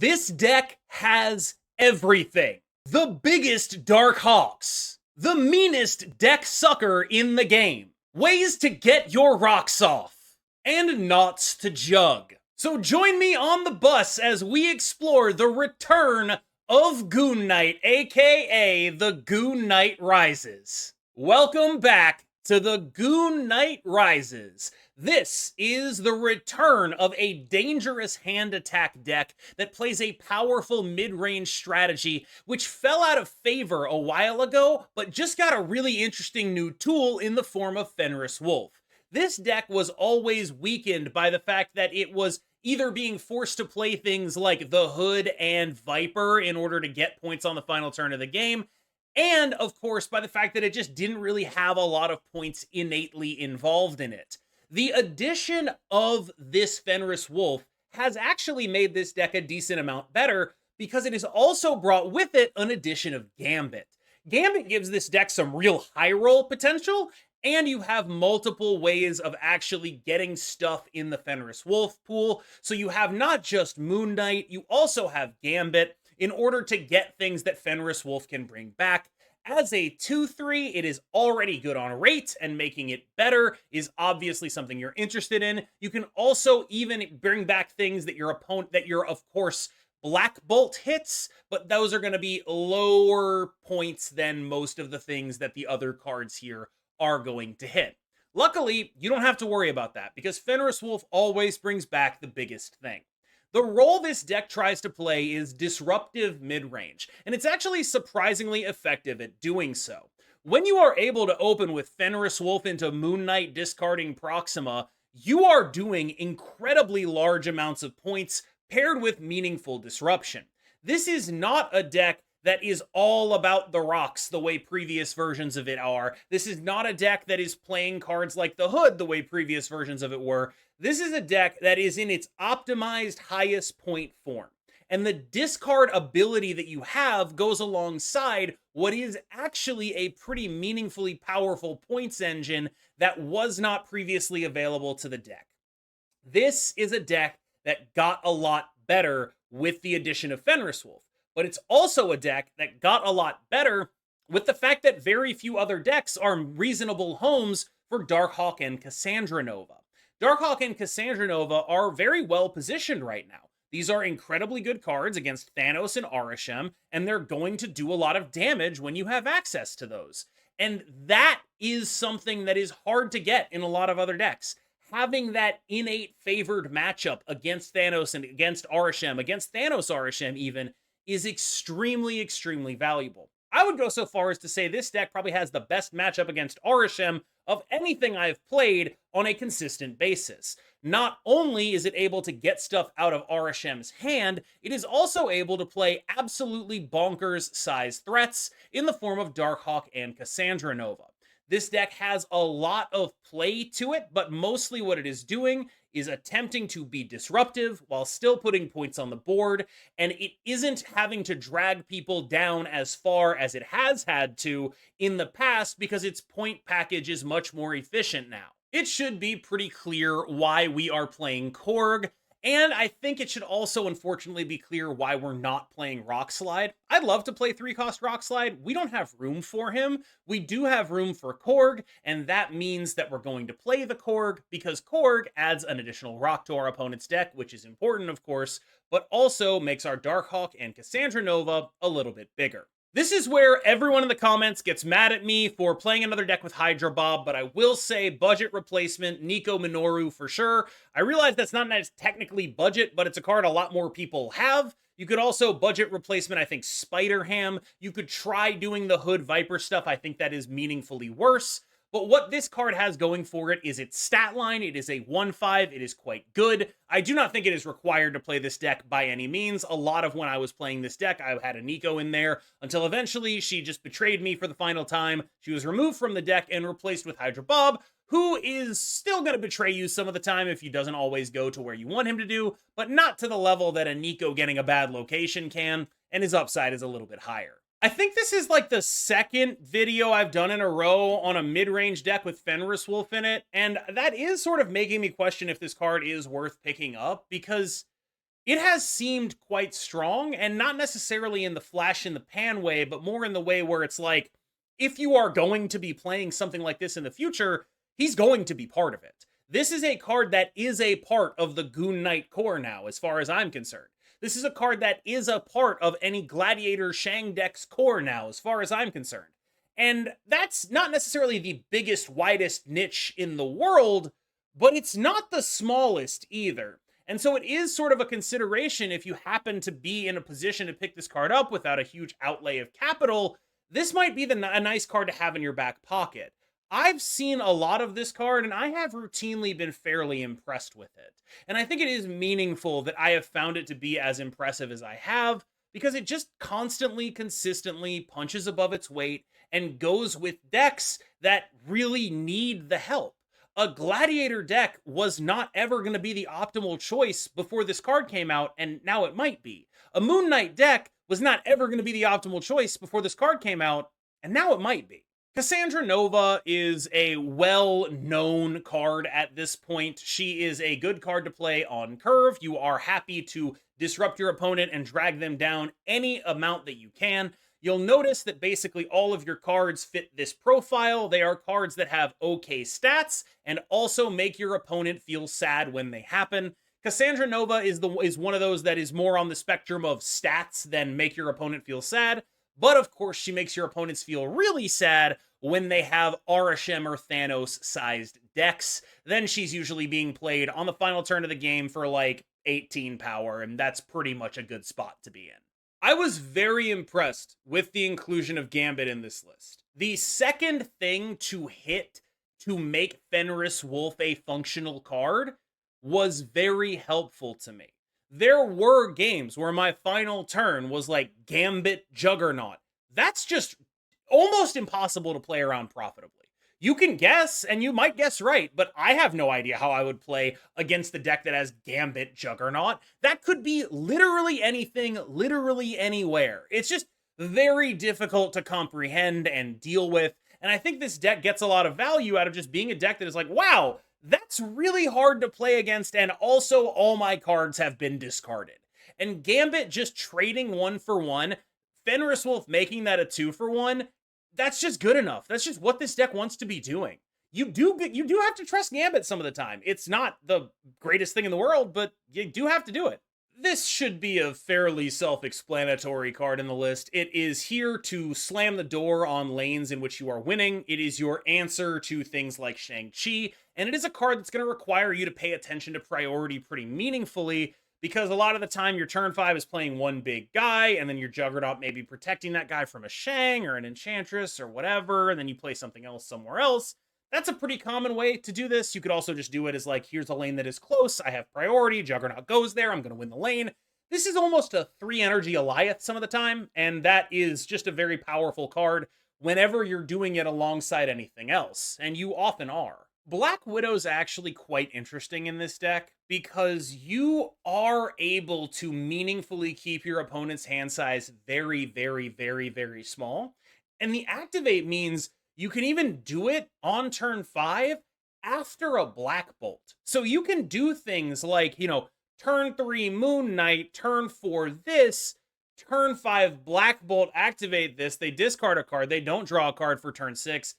This deck has everything. The biggest Darkhawks. The meanest deck sucker in the game. Ways to get your rocks off. And knots to jug. So join me on the bus as we explore the return of Goon Knight, aka the Goon Knight Rises. Welcome back to the Goon Knight Rises. This is the return of a dangerous hand attack deck that plays a powerful mid-range strategy which fell out of favor a while ago, but just got a really interesting new tool in the form of Fenris Wolf. This deck was always weakened by the fact that it was either being forced to play things like the Hood and Viper in order to get points on the final turn of the game, and of course by the fact that it just didn't really have a lot of points innately involved in it. The addition of this Fenris Wolf has actually made this deck a decent amount better because it has also brought with it an addition of Gambit. Gambit gives this deck some real high roll potential, and you have multiple ways of actually getting stuff in the Fenris Wolf pool. So you have not just Moon Knight, you also have Gambit in order to get things that Fenris Wolf can bring back. As a 2/3, it is already good on rate, and making it better is obviously something you're interested in. You can also even bring back things that your opponent, that your, of course, Black Bolt hits, but those are going to be lower points than most of the things that the other cards here are going to hit. Luckily, you don't have to worry about that because Fenris Wolf always brings back the biggest thing. The role this deck tries to play is disruptive mid-range, and it's actually surprisingly effective at doing so. When you are able to open with Fenris Wolf into Moon Knight discarding Proxima, you are doing incredibly large amounts of points paired with meaningful disruption. This is not a deck that is all about the rocks the way previous versions of it are. This is not a deck that is playing cards like the Hood the way previous versions of it were. This is a deck that is in its optimized highest point form. And the discard ability that you have goes alongside what is actually a pretty meaningfully powerful points engine that was not previously available to the deck. This is a deck that got a lot better with the addition of Fenris Wolf. But it's also a deck that got a lot better with the fact that very few other decks are reasonable homes for Darkhawk and Cassandra Nova. Darkhawk and Cassandra Nova are very well positioned right now. These are incredibly good cards against Thanos and Arishem, and they're going to do a lot of damage when you have access to those. And that is something that is hard to get in a lot of other decks. Having that innate favored matchup against Thanos and against Arishem, against Thanos Arishem even, is extremely, extremely valuable. I would go so far as to say this deck probably has the best matchup against Arishem of anything I've played on a consistent basis. Not only is it able to get stuff out of Arishem's hand, it is also able to play absolutely bonkers size threats in the form of Darkhawk and Cassandra Nova. This deck has a lot of play to it, but mostly what it is doing is attempting to be disruptive while still putting points on the board, and it isn't having to drag people down as far as it has had to in the past because its point package is much more efficient now. It should be pretty clear why we are playing Korg, and I think it should also unfortunately be clear why we're not playing Rock Slide. I'd love to play 3-cost Rock Slide. We don't have room for him. We do have room for Korg, and that means that we're going to play the Korg because Korg adds an additional rock to our opponent's deck, which is important, of course, but also makes our Darkhawk and Cassandra Nova a little bit bigger. This is where everyone in the comments gets mad at me for playing another deck with Hydra Bob, but I will say budget replacement, Nico Minoru for sure. I realize that's not technically budget, but it's a card a lot more people have. You could also budget replacement, I think, Spider Ham. You could try doing the Hood Viper stuff. I think that is meaningfully worse. But what this card has going for it is its stat line. It is a 1/5. It is quite good. I do not think it is required to play this deck by any means. A lot of when I was playing this deck, I had a Nico in there until eventually she just betrayed me for the final time. She was removed from the deck and replaced with Hydra Bob, who is still going to betray you some of the time if he doesn't always go to where you want him to do, but not to the level that a Nico getting a bad location can, and his upside is a little bit higher. I think this is like the second video I've done in a row on a mid-range deck with Fenris Wolf in it, and that is sort of making me question if this card is worth picking up, because It has seemed quite strong, and not necessarily in the flash in the pan way, but more in the way where it's like, if you are going to be playing something like this in the future, he's going to be part of it. This is a card that is a part of the Goon Knight core now, as far as I'm concerned. This is a card that is a part of any Gladiator Shang deck's core now, as far as I'm concerned. And that's not necessarily the biggest, widest niche in the world, but it's not the smallest either. And so it is sort of a consideration if you happen to be in a position to pick this card up without a huge outlay of capital. This might be a nice card to have in your back pocket. I've seen a lot of this card, and I have routinely been fairly impressed with it. And I think it is meaningful that I have found it to be as impressive as I have, because it just constantly, consistently punches above its weight and goes with decks that really need the help. A Gladiator deck was not ever going to be the optimal choice before this card came out, and now it might be. A Moon Knight deck was not ever going to be the optimal choice before this card came out, and now it might be. Cassandra Nova is a well-known card at this point. She is a good card to play on curve. You are happy to disrupt your opponent and drag them down any amount that you can. You'll notice that basically all of your cards fit this profile. They are cards that have okay stats and also make your opponent feel sad when they happen. Cassandra Nova is one of those that is more on the spectrum of stats than make your opponent feel sad. But of course, she makes your opponents feel really sad when they have Arishem or Thanos-sized decks. Then she's usually being played on the final turn of the game for like 18 power, and that's pretty much a good spot to be in. I was very impressed with the inclusion of Gambit in this list. The second thing to hit to make Fenris Wolf a functional card was very helpful to me. There were games where my final turn was like Gambit Juggernaut. That's just almost impossible to play around profitably. You can guess, and you might guess right, but I have no idea how I would play against the deck that has Gambit Juggernaut. That could be literally anything, literally anywhere. It's just very difficult to comprehend and deal with, and I think this deck gets a lot of value out of just being a deck that is like, wow, that's really hard to play against, and also all my cards have been discarded. And Gambit just trading 1-for-1, Fenris Wolf making that a 2-for-1, that's just good enough. That's just what this deck wants to be doing. You do have to trust Gambit some of the time. It's not the greatest thing in the world, but you do have to do it. This should be a fairly self-explanatory card in the list. It is here to slam the door on lanes in which you are winning. It is your answer to things like Shang-Chi, and it is a card that's going to require you to pay attention to priority pretty meaningfully, because a lot of the time your turn 5 is playing one big guy, and then your Juggernaut may be protecting that guy from a Shang or an Enchantress or whatever, and then you play something else somewhere else. That's a pretty common way to do this. You could also just do it as like, here's a lane that is close, I have priority, Juggernaut goes there, I'm going to win the lane. This is almost a 3-energy Goliath some of the time, and that is just a very powerful card whenever you're doing it alongside anything else, and you often are. Black Widow's actually quite interesting in this deck because you are able to meaningfully keep your opponent's hand size very, very, very, very small. And the activate means you can even do it on turn 5 after a Black Bolt. So you can do things like, turn 3 Moon Knight, turn 4 this, turn 5 Black Bolt, activate this, they discard a card, they don't draw a card for turn 6.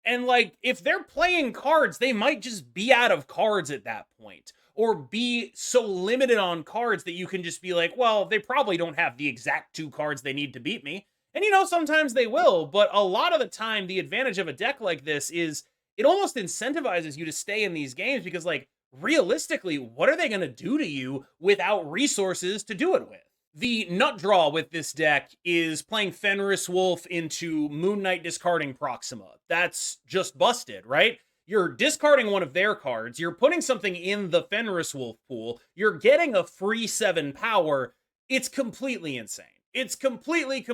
And like, if they're playing cards, they might just be out of cards at that point, or be so limited on cards that you can just be like, well, they probably don't have the exact 2 cards they need to beat me. And sometimes they will, but a lot of the time, the advantage of a deck like this is it almost incentivizes you to stay in these games because, like, realistically, what are they going to do to you without resources to do it with? The nut draw with this deck is playing Fenris Wolf into Moon Knight discarding Proxima. That's just busted, right? You're discarding one of their cards, you're putting something in the Fenris Wolf pool, you're getting a free 7 power. It's completely insane. It's completely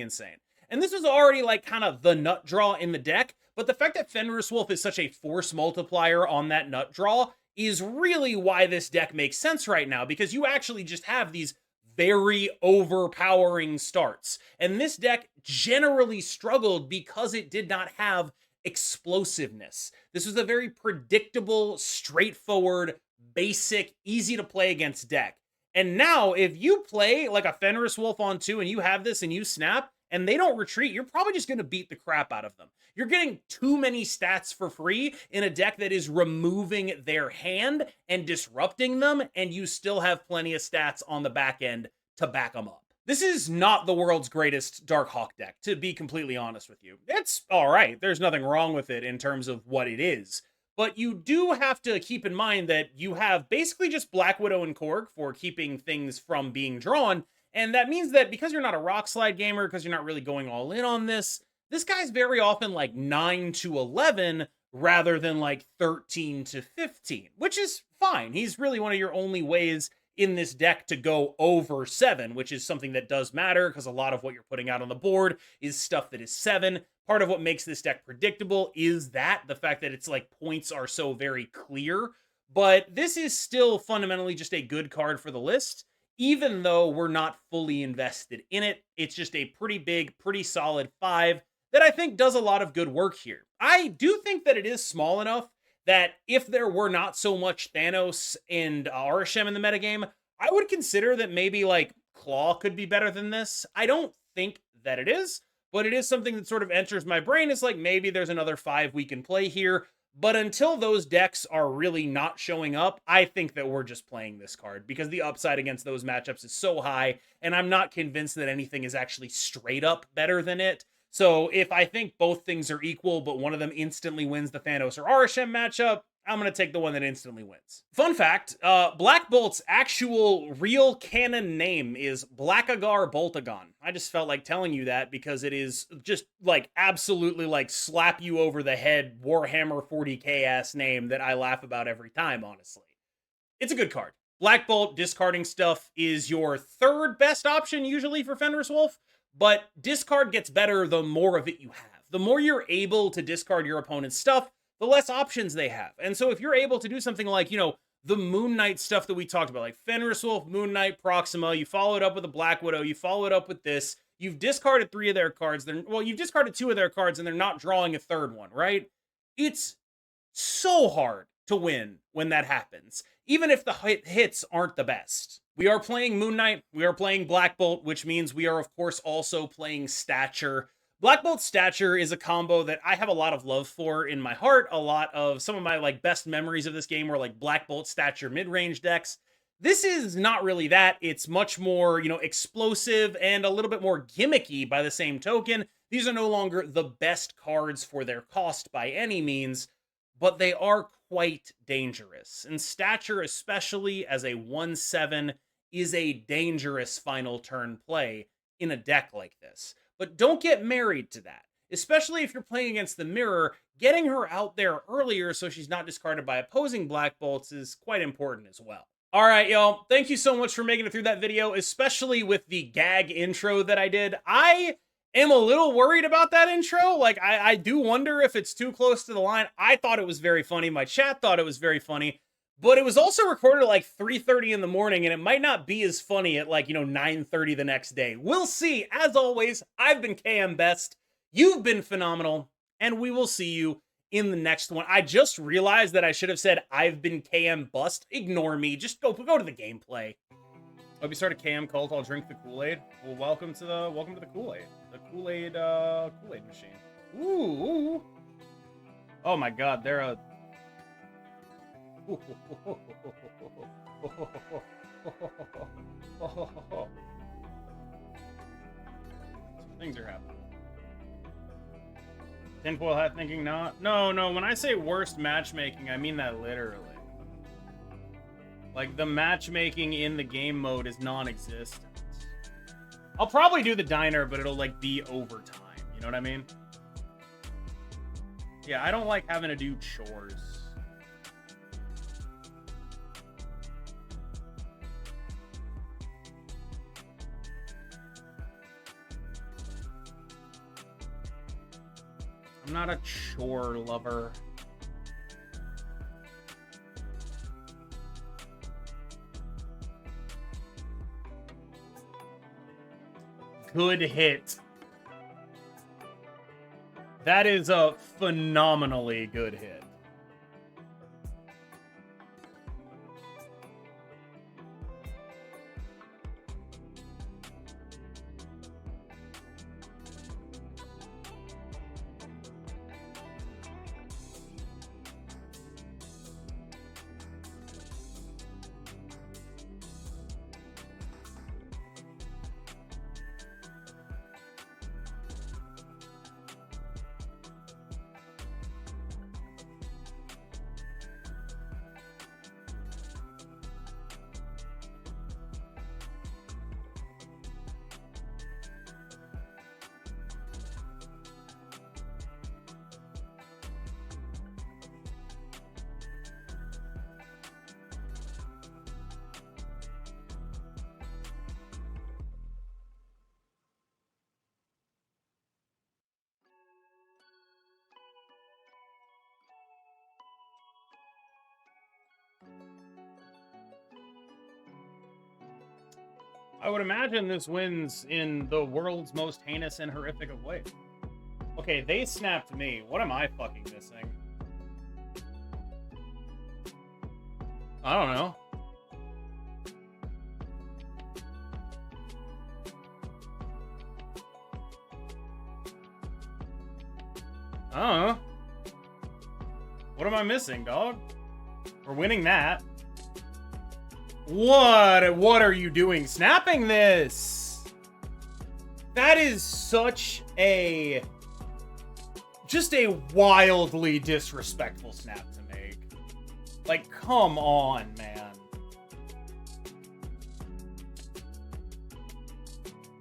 insane. And this was already like kind of the nut draw in the deck, but the fact that Fenris Wolf is such a force multiplier on that nut draw is really why this deck makes sense right now, because you actually just have these very overpowering starts. And this deck generally struggled because it did not have explosiveness. This was a very predictable, straightforward, basic, easy to play against deck. And now, if you play like a Fenris Wolf on 2 and you have this and you snap and they don't retreat, you're probably just going to beat the crap out of them. You're getting too many stats for free in a deck that is removing their hand and disrupting them, and you still have plenty of stats on the back end to back them up. This is not the world's greatest Darkhawk deck, to be completely honest with you. It's all right. There's nothing wrong with it in terms of what it is. But you do have to keep in mind that you have basically just Black Widow and Korg for keeping things from being drawn. And that means that because you're not a rock slide gamer, because you're not really going all in on this guy's very often like 9 to 11 rather than like 13 to 15, which is fine. He's really one of your only ways in this deck to go over 7, which is something that does matter because a lot of what you're putting out on the board is stuff that is 7. Part of what makes this deck predictable is that the fact that it's like points are so very clear, but this is still fundamentally just a good card for the list. Even though we're not fully invested in it, it's just a pretty big, pretty solid 5 that I think does a lot of good work here. I do think that it is small enough that if there were not so much Thanos and Arishem in the metagame, I would consider that maybe like Claw could be better than this. I don't think that it is, but it is something that sort of enters my brain. It's like maybe there's another 5 we can play here. But until those decks are really not showing up, I think that we're just playing this card because the upside against those matchups is so high, and I'm not convinced that anything is actually straight up better than it. So if I think both things are equal, but one of them instantly wins the Thanos or Arishem matchup, I'm going to take the one that instantly wins. Fun fact, Black Bolt's actual real canon name is Blackagar Boltagon. I just felt like telling you that because it is just like absolutely like slap you over the head Warhammer 40k ass name that I laugh about every time, honestly. It's a good card. Black Bolt discarding stuff is your 3rd best option usually for Fenris Wolf, but discard gets better the more of it you have. The more you're able to discard your opponent's stuff, the less options they have. And so if you're able to do something like, you know, the Moon Knight stuff that we talked about, like Fenris Wolf, Moon Knight, Proxima, you follow it up with a Black Widow, you follow it up with this, you've discarded 3 of their cards, you've discarded 2 of their cards and they're not drawing a 3rd one, right? It's so hard to win when that happens, even if the hits aren't the best. We are playing Moon Knight, we are playing Black Bolt, which means we are of course also playing Stature. Black Bolt Stature is a combo that I have a lot of love for in my heart. A lot of some of my like best memories of this game were like Black Bolt Stature mid-range decks. This is not really that. It's much more, you know, explosive and a little bit more gimmicky by the same token. These are no longer the best cards for their cost by any means, but they are quite dangerous. And Stature, especially as a 1/7, is a dangerous final turn play in a deck like this. But don't get married to that, especially if you're playing against the Mirror. Getting her out there earlier so she's not discarded by opposing Black Bolts is quite important as well. All right, y'all. Thank you so much for making it through that video, especially with the gag intro that I did. I am a little worried about that intro. Like, I do wonder if it's too close to the line. I thought it was very funny. My chat thought it was very funny. But it was also recorded at like 3:30 in the morning, and it might not be as funny at like, 9:30 the next day. We'll see. As always, I've been KM Best. You've been phenomenal, and we will see you in the next one. I just realized that I should have said I've been KM Bust. Ignore me. Just go to the gameplay. Hope you start a KM cult. I'll drink the Kool-Aid. Well, welcome to the Kool-Aid. The Kool-Aid machine. Ooh. Oh my God, they're a things are happening. Tinfoil hat thinking not. No, when I say worst matchmaking, I mean that literally. Like, the matchmaking in the game mode is non-existent. I'll probably do the diner, but it'll like be over time. You know what I mean? Yeah, I don't like having to do chores. I'm not a chore lover. Good hit. That is a phenomenally good hit. I would imagine this wins in the world's most heinous and horrific of ways. Okay, they snapped me. What am I fucking missing? I don't know. I don't know. What am I missing, dog? We're winning that. What are you doing snapping this? That is such a... just a wildly disrespectful snap to make. Like, come on, man.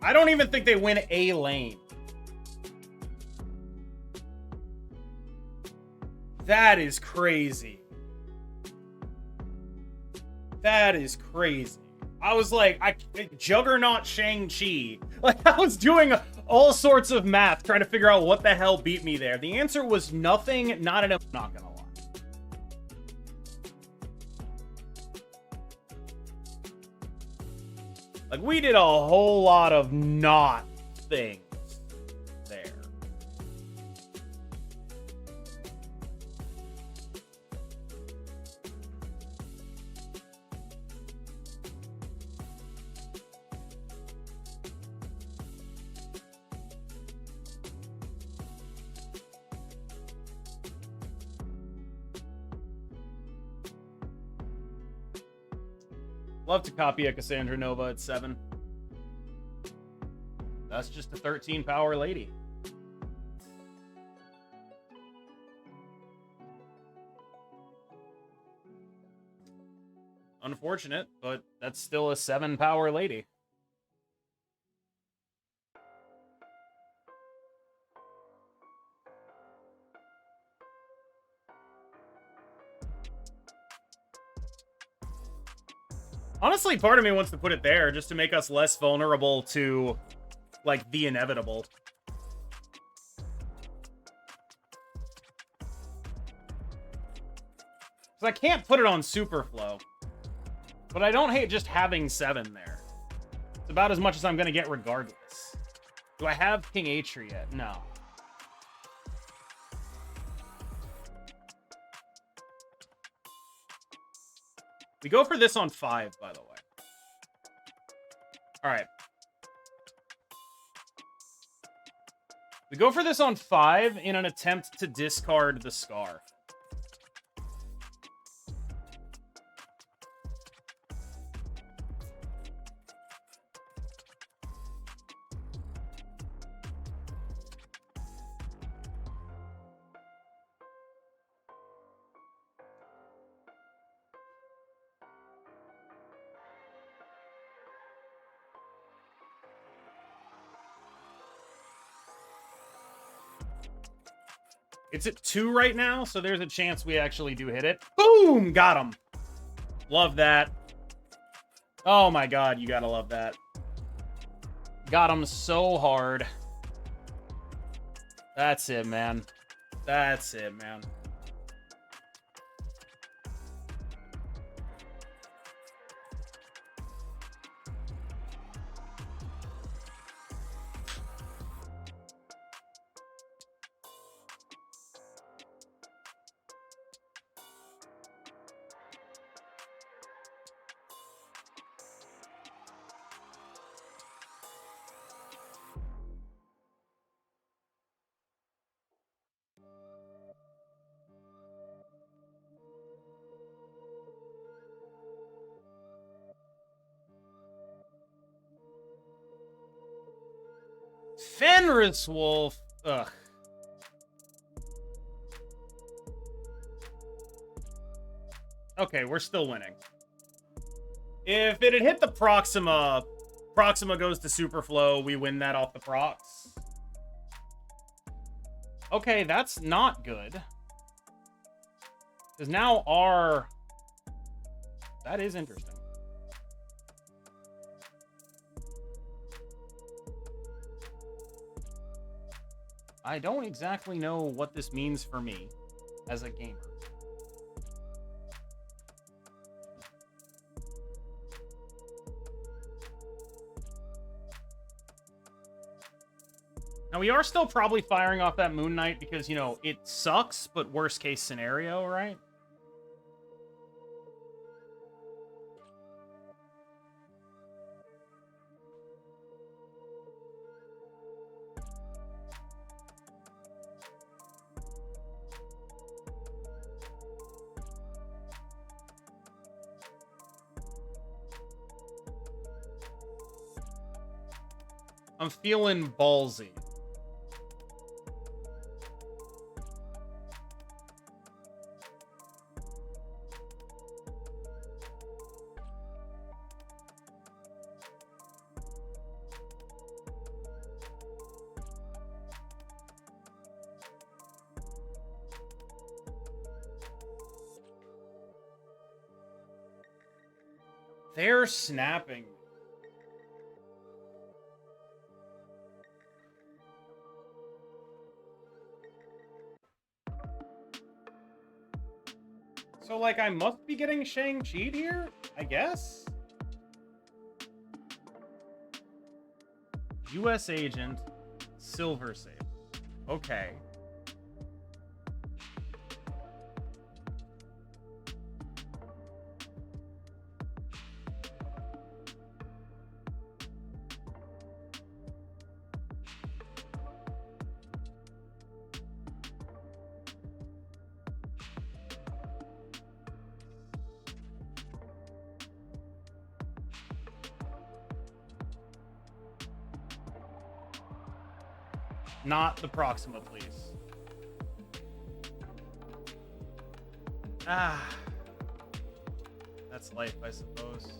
I don't even think they win a lane. That is crazy. That is crazy. I was like, Juggernaut Shang-Chi. Like, I was doing all sorts of math trying to figure out what the hell beat me there. The answer was nothing, not enough, not gonna lie. Like, we did a whole lot of not things there. Love to copy a Cassandra Nova at 7. That's just a 13 power lady. Unfortunate, but that's still a 7 power lady. Honestly, part of me wants to put it there just to make us less vulnerable to, like, the inevitable. Because I can't put it on Superflow. But I don't hate just having 7 there. It's about as much as I'm going to get regardless. Do I have King Atri yet? No. We go for this on 5, by the way. All right. We go for this on 5 in an attempt to discard the Scarf. It's at 2 right now, so there's a chance we actually do hit it. Boom! Got him. Love that. Oh my god, you gotta love that. Got him so hard. That's it, man. That's it, man. Fenris Wolf. Ugh. Okay, we're still winning. If it had hit the Proxima, Proxima goes to Superflow, we win that off the procs. Okay, that's not good. Because now our... That is interesting. I don't exactly know what this means for me as a gamer. Now, we are still probably firing off that Moon Knight because, you know, it sucks, but worst case scenario, right? I'm feeling ballsy. They're snapping. So, like, I must be getting Shang-Chi'd here? I guess? U.S. agent, Silver Saber. Okay. Not the Proxima, please. Ah. That's life, I suppose.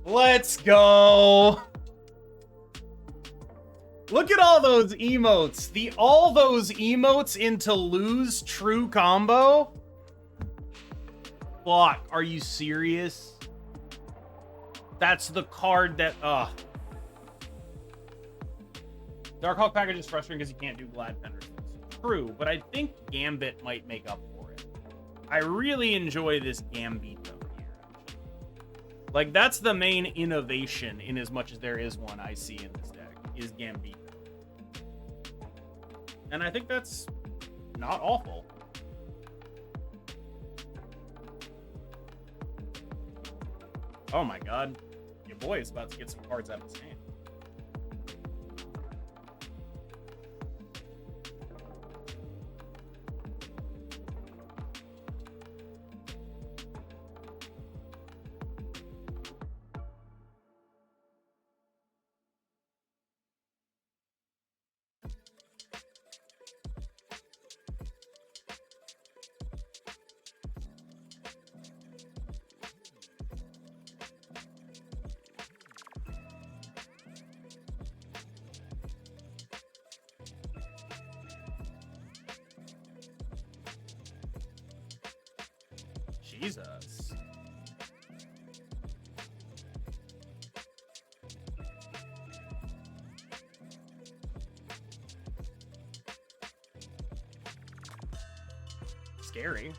Let's go. Look at all those emotes. All those emotes into lose true combo. Fuck, are you serious? That's the card that Darkhawk package is frustrating because you can't do Glad Fenris. True, but I think Gambit might make up for it. I really enjoy this Gambito. Like, that's the main innovation, in as much as there is one I see in this deck, is Gambito. And I think that's not awful. Oh my god. Your boy is about to get some cards out of his hand. Jesus. Scary.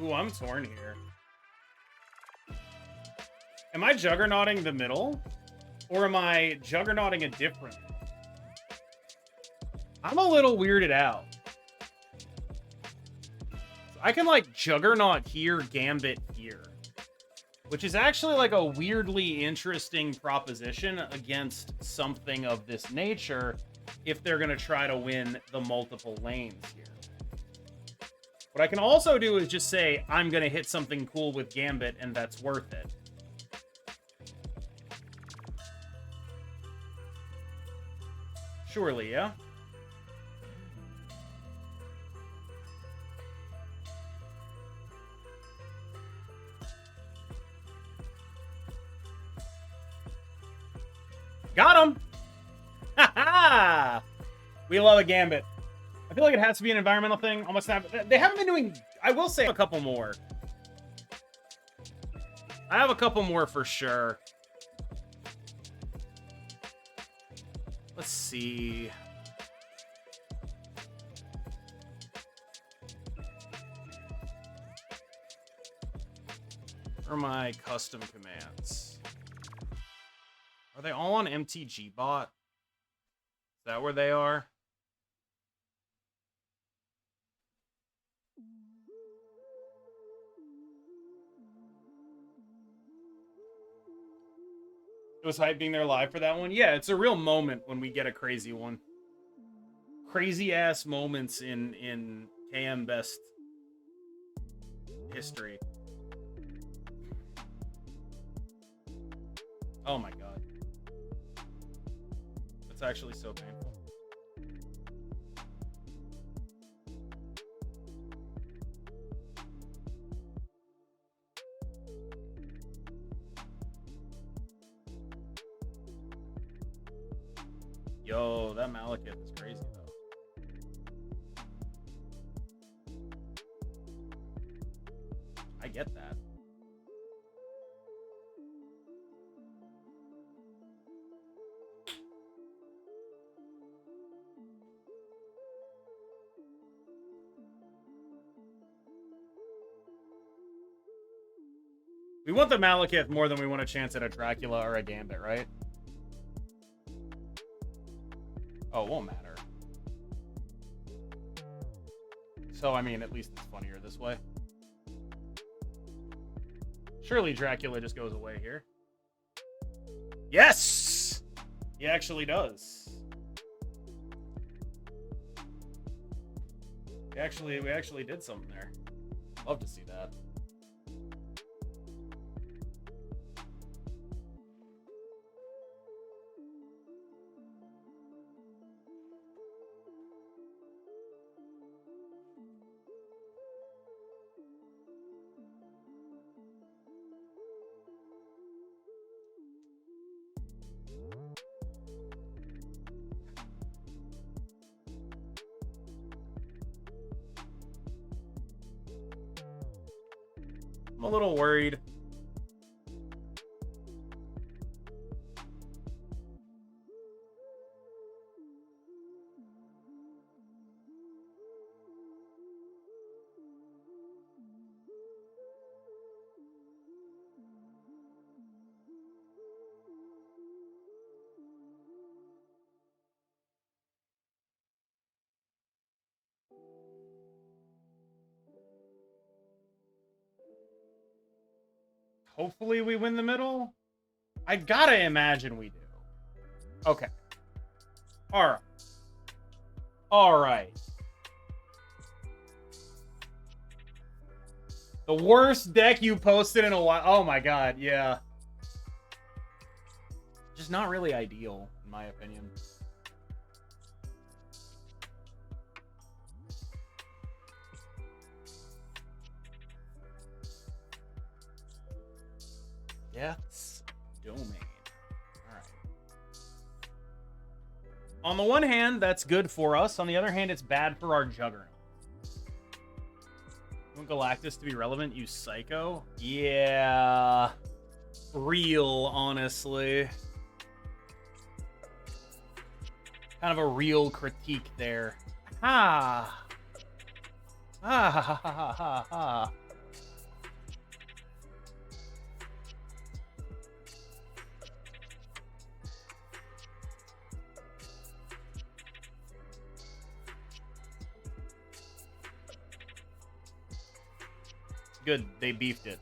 Ooh, I'm torn here. Am I juggernauting the middle? Or am I juggernauting a different? I'm a little weirded out. I can, like, juggernaut here, gambit here. Which is actually, like, a weirdly interesting proposition against something of this nature if they're going to try to win the multiple lanes here. What I can also do is just say, I'm going to hit something cool with Gambit, and that's worth it. Surely, yeah? Got him! Ha ha! We love a Gambit. I feel like it has to be an environmental thing. Almost have. They haven't been doing. I will say a couple more. I have a couple more for sure. Let's see. Where are my custom commands? Are they all on MTG bot? Is that where they are? It was hype being there live for that one. Yeah, it's a real moment when we get a crazy one. Crazy ass moments in KM Best history. Oh my god. That's actually so painful. Yo, that Malekith is crazy, though. I get that. We want the Malekith more than we want a chance at a Dracula or a Gambit, right? Oh, it won't matter. So, I mean, at least it's funnier this way. Surely Dracula just goes away here. Yes! He actually does. We actually did something there. Love to see that. I'm a little worried. Hopefully we win the middle. I gotta imagine we do. Okay. Alright. Alright. The worst deck you posted in a while. Oh my god, yeah. Just not really ideal, in my opinion. Death's Domain. Alright. On the one hand, that's good for us. On the other hand, it's bad for our Juggernaut. You want Galactus to be relevant? You psycho? Yeah. Real, honestly. Kind of a real critique there. Ah. Ah ha ha ha ha ha. Good, they beefed it.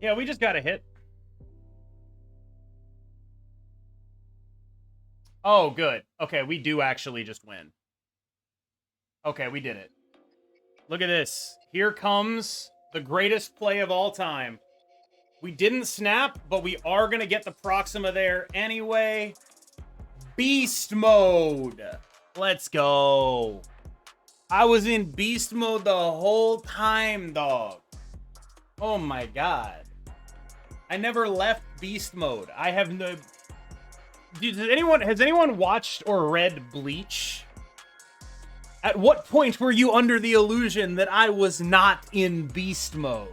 Yeah, we just got a hit. Oh, good. Okay, we do actually just win. Okay, we did it. Look at this. Here comes the greatest play of all time. We didn't snap, but we are going to get the Proxima there anyway. Beast mode. Let's go. I was in beast mode the whole time, dog. Oh my god. I never left beast mode. I have no... Dude, has anyone watched or read Bleach? At what point were you under the illusion that I was not in beast mode?